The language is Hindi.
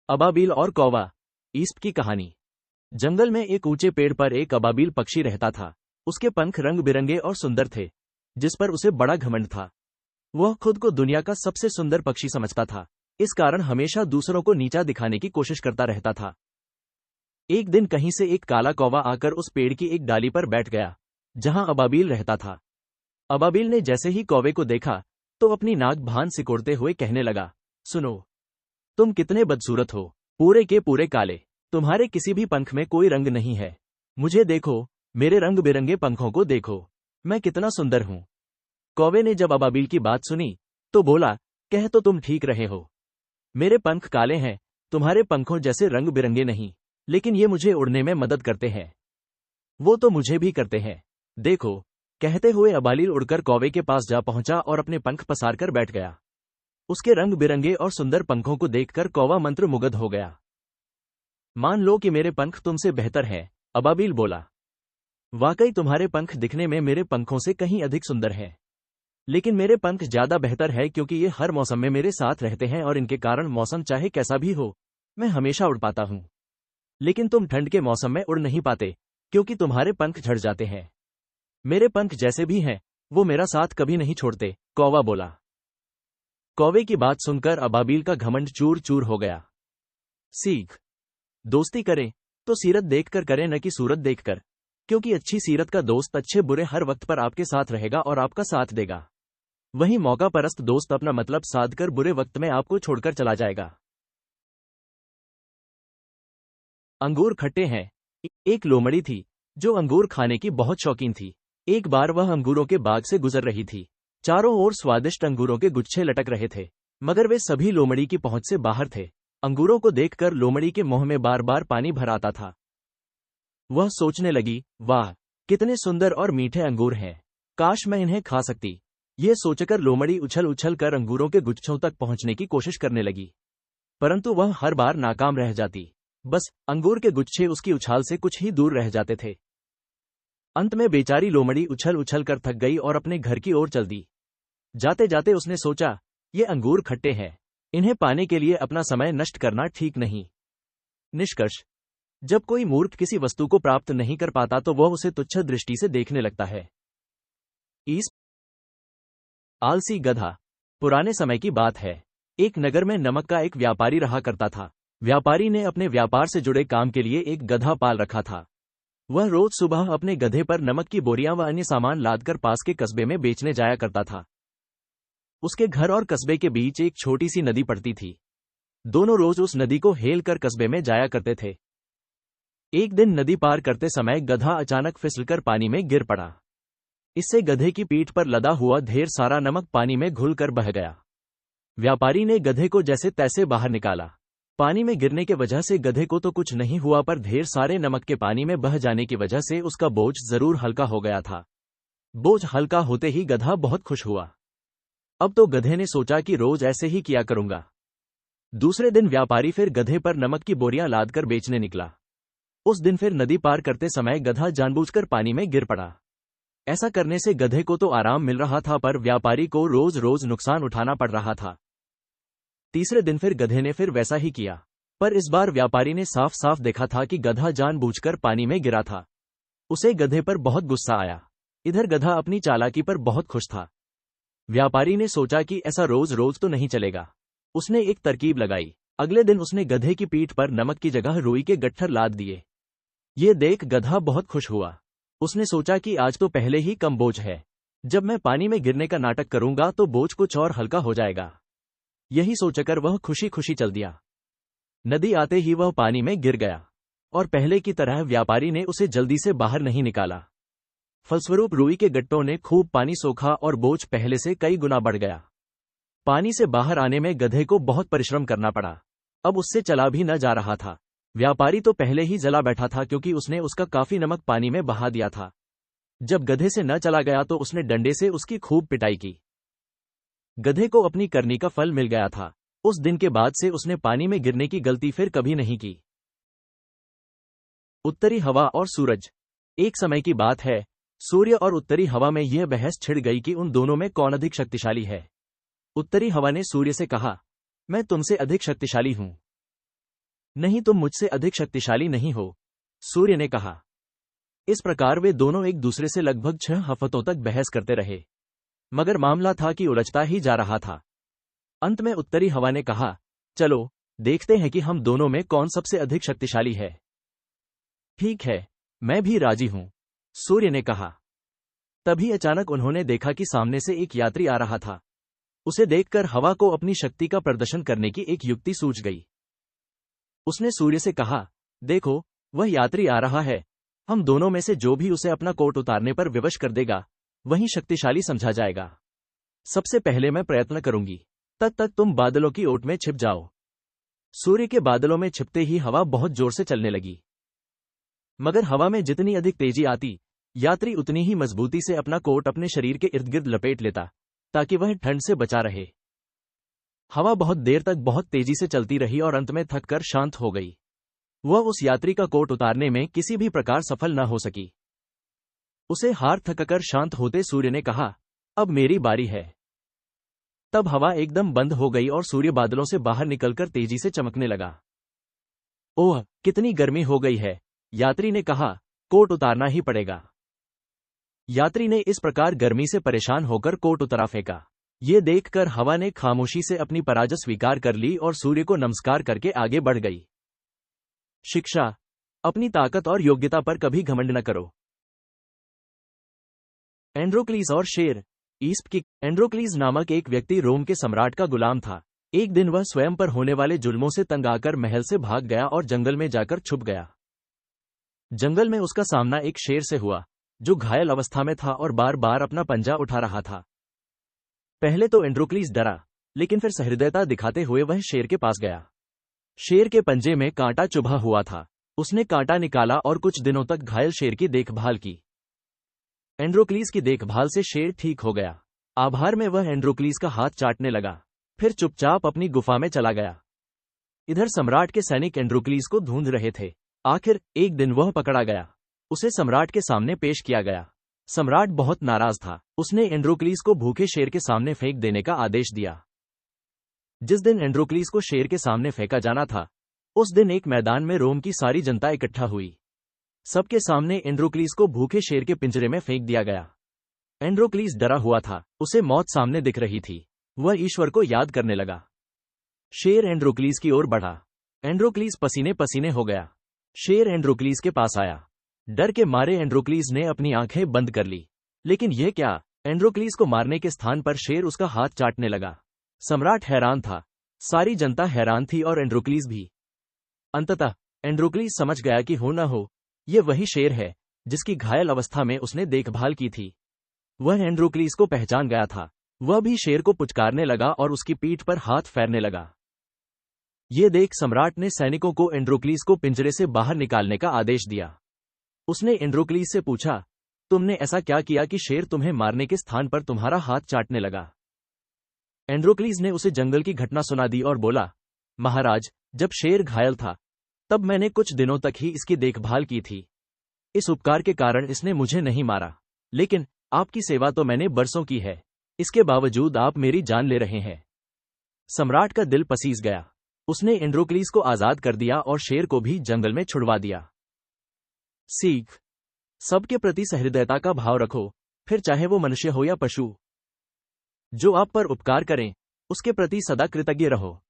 अबाबिल और कौवा। ईस्प की कहानी। जंगल में एक ऊंचे पेड़ पर एक अबाबिल पक्षी रहता था। उसके पंख रंग बिरंगे और सुंदर थे, जिस पर उसे बड़ा घमंड था। वह खुद को दुनिया का सबसे सुंदर पक्षी समझता था, इस कारण हमेशा दूसरों को नीचा दिखाने की कोशिश करता रहता था। एक दिन कहीं से एक काला कौवा आकर उस पेड़ की एक डाली पर बैठ गया, जहां अबाबिल रहता था। अबाबिल ने जैसे ही कौवे को देखा, तो अपनी नाक भान सिकोड़ते हुए कहने लगा, सुनो, तुम कितने बदसूरत हो, पूरे के पूरे काले। तुम्हारे किसी भी पंख में कोई रंग नहीं है। मुझे देखो, मेरे रंग बिरंगे पंखों को देखो, मैं कितना सुंदर हूं। कौवे ने जब अबाबिल की बात सुनी, तो बोला, कह तो तुम ठीक रहे हो। मेरे पंख काले हैं, तुम्हारे पंखों जैसे रंग बिरंगे नहीं, लेकिन ये मुझे उड़ने में मदद करते हैं। वो तो मुझे भी करते हैं। देखो, कहते हुए अबाबिल उड़कर कौवे के पास जा पहुंचा और अपने पंख पसार कर बैठ गया। उसके रंग बिरंगे और सुंदर पंखों को देखकर कौवा मंत्रमुग्ध हो गया। मान लो कि मेरे पंख तुमसे बेहतर हैं, अबाबिल बोला। वाकई तुम्हारे पंख दिखने में मेरे पंखों से कहीं अधिक सुंदर हैं। लेकिन मेरे पंख ज्यादा बेहतर है, क्योंकि ये हर मौसम में मेरे साथ रहते हैं और इनके कारण मौसम चाहे कैसा भी हो, मैं हमेशा उड़ पाता हूं। लेकिन तुम ठंड के मौसम में उड़ नहीं पाते, क्योंकि तुम्हारे पंख झड़ जाते हैं। मेरे पंख जैसे भी हैं, वो मेरा साथ कभी नहीं छोड़ते, कौवा बोला। कौवे की बात सुनकर अबाबिल का घमंड चूर चूर हो गया। सीख। दोस्ती करें तो सीरत देखकर करें, न कि सूरत देखकर, क्योंकि अच्छी सीरत का दोस्त अच्छे बुरे हर वक्त पर आपके साथ रहेगा और आपका साथ देगा। वहीं मौका परस्त दोस्त अपना मतलब साधकर बुरे वक्त में आपको छोड़कर चला जाएगा। अंगूर खट्टे हैं। एक लोमड़ी थी, जो अंगूर खाने की बहुत शौकीन थी। एक बार वह अंगूरों के बाग से गुजर रही थी। चारों ओर स्वादिष्ट अंगूरों के गुच्छे लटक रहे थे, मगर वे सभी लोमड़ी की पहुंच से बाहर थे। अंगूरों को देखकर लोमड़ी के मुंह में बार बार पानी भर आता था। वह सोचने लगी, वाह, कितने सुंदर और मीठे अंगूर हैं, काश मैं इन्हें खा सकती। ये सोचकर लोमड़ी उछल उछल कर अंगूरों के गुच्छों तक पहुंचने की कोशिश करने लगी, परंतु वह हर बार नाकाम रह जाती। बस अंगूर के गुच्छे उसकी उछाल से कुछ ही दूर रह जाते थे। अंत में बेचारी लोमड़ी उछल उछल कर थक गई और अपने घर की ओर चल दी। जाते जाते उसने सोचा, ये अंगूर खट्टे हैं, इन्हें पाने के लिए अपना समय नष्ट करना ठीक नहीं। निष्कर्ष। जब कोई मूर्ख किसी वस्तु को प्राप्त नहीं कर पाता तो वह उसे तुच्छ दृष्टि से देखने लगता है। आलसी गधा। पुराने समय की बात है। एक नगर में नमक का एक व्यापारी रहा करता था। व्यापारी ने अपने व्यापार से जुड़े काम के लिए एक गधा पाल रखा था। वह रोज सुबह अपने गधे पर नमक की बोरियां व अन्य सामान लादकर पास के कस्बे में बेचने जाया करता था। उसके घर और कस्बे के बीच एक छोटी सी नदी पड़ती थी। दोनों रोज उस नदी को हेल कर कस्बे में जाया करते थे। एक दिन नदी पार करते समय गधा अचानक फिसलकर पानी में गिर पड़ा। इससे गधे की पीठ पर लदा हुआ ढेर सारा नमक पानी में घुलकर बह गया। व्यापारी ने गधे को जैसे तैसे बाहर निकाला। पानी में गिरने के वजह से गधे को तो कुछ नहीं हुआ, पर ढेर सारे नमक के पानी में बह जाने की वजह से उसका बोझ जरूर हल्का हो गया था। बोझ हल्का होते ही गधा बहुत खुश हुआ। अब तो गधे ने सोचा कि रोज ऐसे ही किया करूंगा। दूसरे दिन व्यापारी फिर गधे पर नमक की बोरियां लादकर बेचने निकला। उस दिन फिर नदी पार करते समय गधा जानबूझकर पानी में गिर पड़ा। ऐसा करने से गधे को तो आराम मिल रहा था, पर व्यापारी को रोज रोज नुकसान उठाना पड़ रहा था। तीसरे दिन फिर गधे ने फिर वैसा ही किया, पर इस बार व्यापारी ने साफ साफ देखा था कि गधा जानबूझकर पानी में गिरा था। उसे गधे पर बहुत गुस्सा आया। इधर गधा अपनी चालाकी पर बहुत खुश था। व्यापारी ने सोचा कि ऐसा रोज रोज तो नहीं चलेगा। उसने एक तरकीब लगाई। अगले दिन उसने गधे की पीठ पर नमक की जगह रुई के गट्ठर लाद दिए। ये देख गधा बहुत खुश हुआ। उसने सोचा कि आज तो पहले ही कम बोझ है, जब मैं पानी में गिरने का नाटक करूंगा तो बोझ कुछ और हल्का हो जाएगा। यही सोचकर वह खुशी खुशी चल दिया। नदी आते ही वह पानी में गिर गया, और पहले की तरह व्यापारी ने उसे जल्दी से बाहर नहीं निकाला। फलस्वरूप रुई के गट्टों ने खूब पानी सोखा और बोझ पहले से कई गुना बढ़ गया। पानी से बाहर आने में गधे को बहुत परिश्रम करना पड़ा। अब उससे चला भी न जा रहा था। व्यापारी तो पहले ही जला बैठा था, क्योंकि उसने उसका काफी नमक पानी में बहा दिया था। जब गधे से न चला गया तो उसने डंडे से उसकी खूब पिटाई की। गधे को अपनी करनी का फल मिल गया था। उस दिन के बाद से उसने पानी में गिरने की गलती फिर कभी नहीं की। उत्तरी हवा और सूरज। एक समय की बात है, सूर्य और उत्तरी हवा में यह बहस छिड़ गई कि उन दोनों में कौन अधिक शक्तिशाली है। उत्तरी हवा ने सूर्य से कहा, मैं तुमसे अधिक शक्तिशाली हूं। नहीं, तुम मुझसे अधिक शक्तिशाली नहीं हो, सूर्य ने कहा। इस प्रकार वे दोनों एक दूसरे से लगभग 6 हफ्तों तक बहस करते रहे, मगर मामला था कि उलझता ही जा रहा था। अंत में उत्तरी हवा ने कहा, चलो देखते हैं कि हम दोनों में कौन सबसे अधिक शक्तिशाली है। ठीक है, मैं भी राजी हूं, सूर्य ने कहा। तभी अचानक उन्होंने देखा कि सामने से एक यात्री आ रहा था। उसे देखकर हवा को अपनी शक्ति का प्रदर्शन करने की एक युक्ति सूझ गई। उसने सूर्य से कहा, देखो, वह यात्री आ रहा है। हम दोनों में से जो भी उसे अपना कोट उतारने पर विवश कर देगा, वही शक्तिशाली समझा जाएगा। सबसे पहले मैं प्रयत्न करूंगी, तब तक तुम बादलों की ओट में छिप जाओ। सूर्य के बादलों में छिपते ही हवा बहुत जोर से चलने लगी, मगर हवा में जितनी अधिक तेजी आती, यात्री उतनी ही मजबूती से अपना कोट अपने शरीर के इर्द गिर्द लपेट लेता, ताकि वह ठंड से बचा रहे। हवा बहुत देर तक बहुत तेजी से चलती रही और अंत में थककर शांत हो गई। वह उस यात्री का कोट उतारने में किसी भी प्रकार सफल न हो सकी। उसे हार थककर शांत होते सूर्य ने कहा, अब मेरी बारी है। तब हवा एकदम बंद हो गई और सूर्य बादलों से बाहर निकलकर तेजी से चमकने लगा। ओह, कितनी गर्मी हो गई है, यात्री ने कहा, कोट उतारना ही पड़ेगा। यात्री ने इस प्रकार गर्मी से परेशान होकर कोट उतारा फेंका। ये देखकर हवा ने खामोशी से अपनी पराजय स्वीकार कर ली और सूर्य को नमस्कार करके आगे बढ़ गई। शिक्षा, अपनी ताकत और योग्यता पर कभी घमंड न करो। एंड्रोक्लीस और शेर। ईस्प की। एंड्रोक्लीस नामक एक व्यक्ति रोम के सम्राट का गुलाम था। एक दिन वह स्वयं पर होने वाले जुल्मों से तंग आकर महल से भाग गया और जंगल में जाकर छुप गया। जंगल में उसका सामना एक शेर से हुआ, जो घायल अवस्था में था और बार बार अपना पंजा उठा रहा था। पहले तो एंड्रोक्लीस डरा, लेकिन फिर सहृदयता दिखाते हुए वह शेर के पास गया। शेर के पंजे में कांटा चुभा हुआ था। उसने कांटा निकाला और कुछ दिनों तक घायल शेर की देखभाल की। एंड्रोक्लीस की देखभाल से शेर ठीक हो गया। आभार में वह एंड्रोक्लीस का हाथ चाटने लगा, फिर चुपचाप अपनी गुफा में चला गया। इधर सम्राट के सैनिक एंड्रोक्लीस को ढूंढ रहे थे। आखिर एक दिन वह पकड़ा गया। उसे सम्राट के सामने पेश किया गया। सम्राट बहुत नाराज था। उसने एंड्रोक्लीस को भूखे शेर के सामने फेंक देने का आदेश दिया। जिस दिन एंड्रोक्लीस को शेर के सामने फेंका जाना था, उस दिन एक मैदान में रोम की सारी जनता इकट्ठा हुई। सबके सामने एंड्रोक्लीस को भूखे शेर के पिंजरे में फेंक दिया गया। एंड्रोक्लीस डरा हुआ था। उसे मौत सामने दिख रही थी। वह ईश्वर को याद करने लगा। शेर एंड्रोक्लीस की ओर बढ़ा। एंड्रोक्लीस पसीने पसीने हो गया। शेर एंड्रोक्लीस के पास आया। डर के मारे एंड्रोक्लीस ने अपनी आंखें बंद कर ली। लेकिन यह क्या? एंड्रोक्लीस को मारने के स्थान पर शेर उसका हाथ चाटने लगा। सम्राट हैरान था। सारी जनता हैरान थी और एंड्रोक्लीस भी। अंततः एंड्रोक्लीस समझ गया कि हो न हो, यह वही शेर है जिसकी घायल अवस्था में उसने देखभाल की थी। वह एंड्रोक्लीस को पहचान गया था। वह भी शेर को पुचकारने लगा और उसकी पीठ पर हाथ फेरने लगा। ये देख सम्राट ने सैनिकों को एंड्रोक्लीस को पिंजरे से बाहर निकालने का आदेश दिया। उसने एंड्रोक्लीस से पूछा, तुमने ऐसा क्या किया कि शेर तुम्हें मारने के स्थान पर तुम्हारा हाथ चाटने लगा? एंड्रोक्लीस ने उसे जंगल की घटना सुना दी और बोला, महाराज, जब शेर घायल था, तब मैंने कुछ दिनों तक ही इसकी देखभाल की थी। इस उपकार के कारण इसने मुझे नहीं मारा, लेकिन आपकी सेवा तो मैंने बरसों की है। इसके बावजूद आप मेरी जान ले रहे हैं। सम्राट का दिल पसीज गया। उसने एंड्रोक्लीस को आजाद कर दिया और शेर को भी जंगल में छुड़वा दिया। सीख, सबके प्रति सहृदयता का भाव रखो, फिर चाहे वो मनुष्य हो या पशु। जो आप पर उपकार करें, उसके प्रति सदा कृतज्ञ रहो।